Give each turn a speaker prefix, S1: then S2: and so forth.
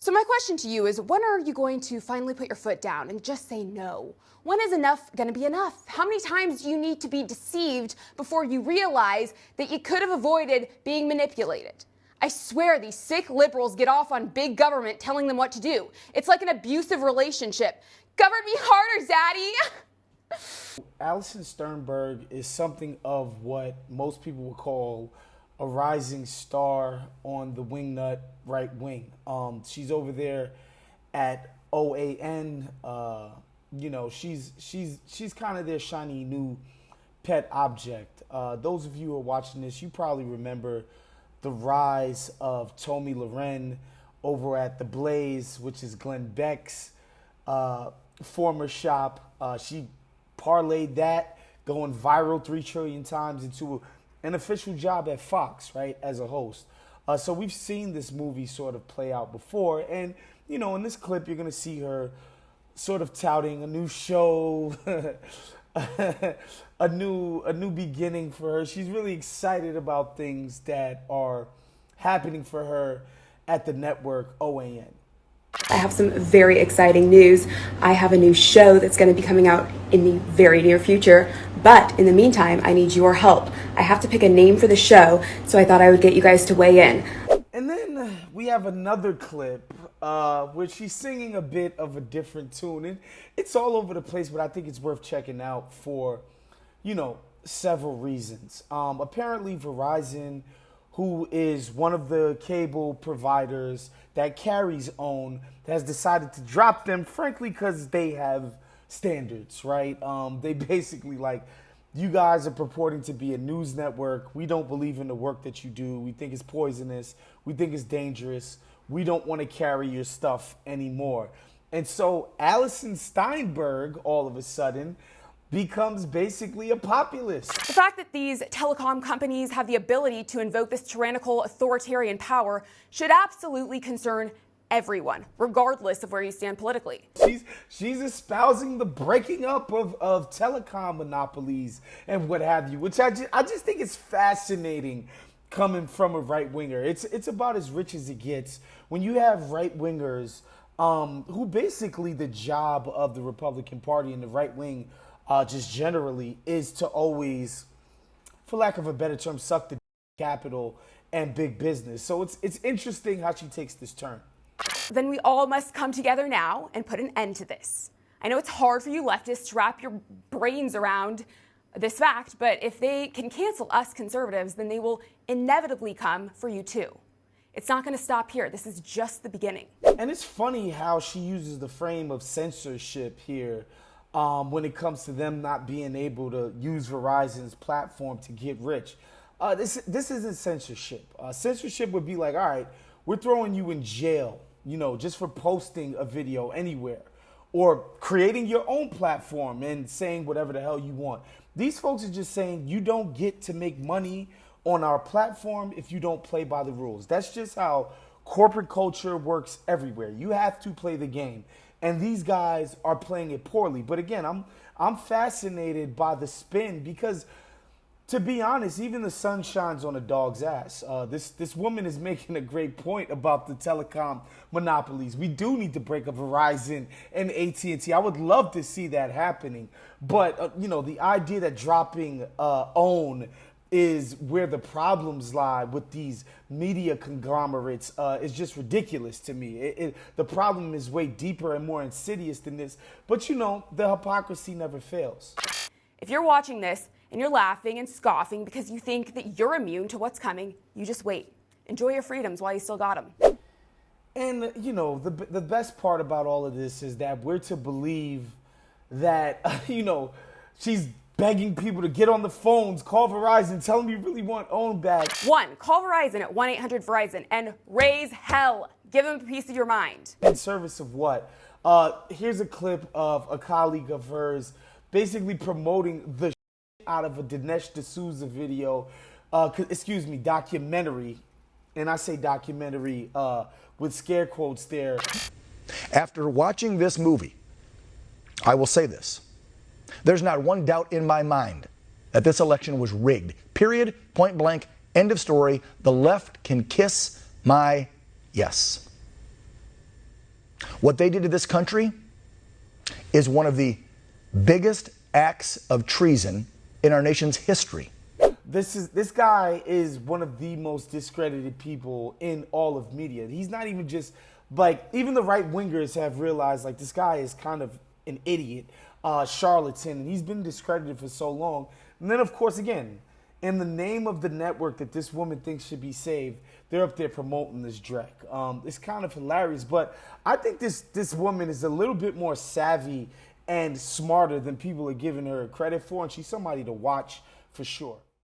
S1: So my question to you is, when are you going to finally put your foot down and just say no? When is enough going to be enough? How many times do you need to be deceived before you realize that you could have avoided being manipulated? I swear these sick liberals get off on big government telling them what to do. It's like an abusive relationship. Govern me harder, Zaddy!
S2: Alison Steinberg is something of what most people would call a rising star on the wingnut right wing. She's over there at OAN. She's kind of their shiny new pet object. Those of you who are watching this, you probably remember the rise of Tomi Lahren over at The Blaze, which is Glenn Beck's former shop. She parlayed that, going viral 3 trillion times, into an official job at Fox, right, as a host. So we've seen this movie sort of play out before. And, in this clip, you're going to see her sort of touting a new show, a new beginning for her. She's really excited about things that are happening for her at the network OAN.
S3: I have some very exciting news. I have a new show that's going to be coming out in the very near future. But in the meantime, I need your help. I have to pick a name for the show, so I thought I would get you guys to weigh in.
S2: And then we have another clip where she's singing a bit of a different tune. And it's all over the place, but I think it's worth checking out for, several reasons. Apparently Verizon, who is one of the cable providers that Carrie's own, has decided to drop them, frankly, because they have standards, right? They basically you guys are purporting to be a news network. We don't believe in the work that you do. We think it's poisonous. We think it's dangerous. We don't want to carry your stuff anymore. And so Alison Steinberg, all of a sudden, becomes basically a populist.
S1: The fact that these telecom companies have the ability to invoke this tyrannical authoritarian power should absolutely concern everyone, regardless of where you stand politically.
S2: She's espousing the breaking up of telecom monopolies and what have you, which I just think is fascinating coming from a right-winger. It's about as rich as it gets when you have right-wingers who basically the job of the Republican Party and the right wing just generally is to always, for lack of a better term, suck the capital and big business. So it's interesting how she takes this turn.
S1: Then we all must come together now and put an end to this. I know it's hard for you leftists to wrap your brains around this fact, but if they can cancel us conservatives, then they will inevitably come for you too. It's not going to stop here. This is just the beginning.
S2: And it's funny how she uses the frame of censorship here when it comes to them not being able to use Verizon's platform to get rich. This isn't censorship. Censorship would be like, all right, we're throwing you in jail, just for posting a video anywhere or creating your own platform and saying whatever the hell you want. These folks are just saying you don't get to make money on our platform if you don't play by the rules. That's just how corporate culture works everywhere. You have to play the game. And these guys are playing it poorly. But again, I'm fascinated by the spin because, to be honest, even the sun shines on a dog's ass. This woman is making a great point about the telecom monopolies. We do need to break up Verizon and AT&T. I would love to see that happening. But, the idea that dropping OWN is where the problems lie with these media conglomerates is just ridiculous to me. The problem is way deeper and more insidious than this. But, the hypocrisy never fails.
S1: If you're watching this and you're laughing and scoffing because you think that you're immune to what's coming, you just wait. Enjoy your freedoms while you still got them.
S2: And, the best part about all of this is that we're to believe that, she's begging people to get on the phones, call Verizon, tell them you really want OWN back.
S1: 1, call Verizon at 1-800-VERIZON and raise hell. Give them a piece of your mind.
S2: In service of what? Here's a clip of a colleague of hers basically promoting the out of a Dinesh D'Souza video, documentary. And I say documentary with scare quotes there.
S4: After watching this movie, I will say this. There's not one doubt in my mind that this election was rigged. Period, point blank, end of story. The left can kiss my yes. What they did to this country is one of the biggest acts of treason in our nation's history.
S2: This guy is one of the most discredited people in all of media. He's not even just like, even the right wingers have realized like this guy is kind of an idiot, charlatan, and he's been discredited for so long. And then of course, again, in the name of the network that this woman thinks should be saved, they're up there promoting this dreck. It's kind of hilarious, but I think this woman is a little bit more savvy and smarter than people are giving her credit for, and she's somebody to watch for sure.